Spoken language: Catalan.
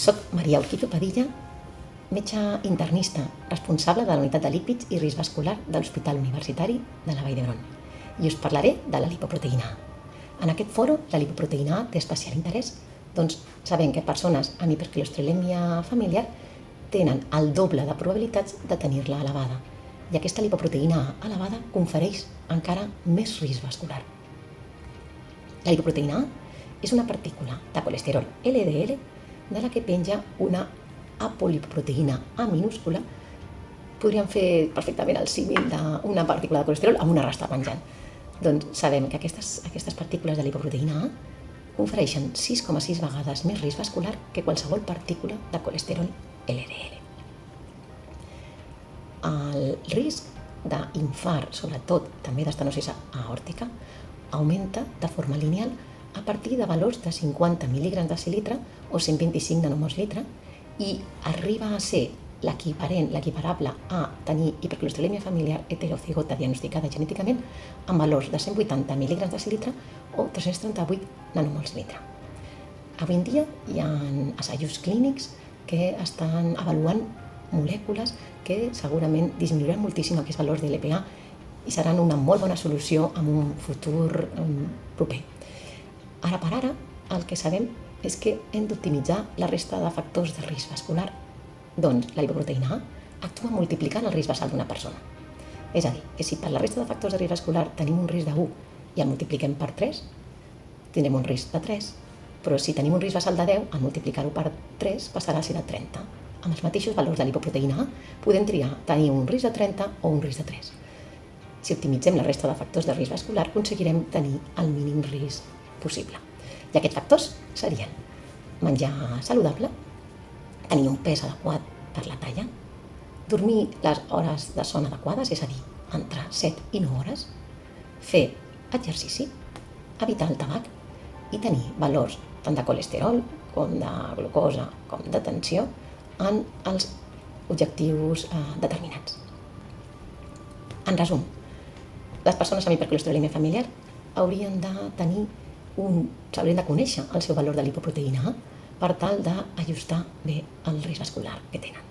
Soc Maria Urquizu Padilla, metge internista responsable de la unitat de lípids i risc vascular de l'Hospital Universitari de la Vall d'Hebron i us parlaré de la lipoproteïna A. En aquest foro, la lipoproteïna A té especial interès, doncs sabem que persones amb hipercolesterolèmia familiar tenen el doble de probabilitats de tenir-la elevada i aquesta lipoproteïna A elevada confereix encara més risc vascular. La lipoproteïna A és una partícula de colesterol LDL de la que penja una apolipoproteïna A minúscula. Podríem fer perfectament el símil d'una partícula de colesterol amb una rasta penjant. Doncs sabem que aquestes partícules de lipoproteïna A confereixen 6,6 vegades més risc vascular que qualsevol partícula de colesterol LDL. El risc d'infart, sobretot també d'estenosi aòrtica, augmenta de forma lineal a partir de valors de 50 mil·lígrams decilitre o 125 nanomols litre i arriba a ser l'equiparable a tenir hipercolesterolèmia familiar heterocigota diagnosticada genèticament amb valors de 180 mil·lígrams decilitre o 338 nanomols litre. Avui en dia hi ha assajos clínics que estan avaluant molècules que segurament disminuiran moltíssim aquests valors de LPA i seran una molt bona solució en un futur proper. Ara per ara, el que sabem és que hem d'optimitzar la resta de factors de risc vascular. Doncs la lipoproteïna A actua multiplicant el risc basal d'una persona. És a dir, que si per la resta de factors de risc vascular tenim un risc de 1 i el multipliquem per 3, tindrem un risc de 3, però si tenim un risc basal de 10, al multiplicar-ho per 3 passarà a ser de 30. Amb els mateixos valors de lipoproteïna A podem triar tenir un risc de 30 o un risc de 3. Si optimitzem la resta de factors de risc vascular, aconseguirem tenir el mínim risc possible. I aquests factors serien menjar saludable, tenir un pes adequat per la talla, dormir les hores de son adequades, és a dir, entre 7 i 9 hores, fer exercici, evitar el tabac i tenir valors tant de colesterol com de glucosa com de tensió en els objectius determinats. En resum, les persones amb hipercolesterolèmia familiar haurien de conèixer el seu valor de lipoproteïna A per tal d'ajustar bé el risc vascular que tenen.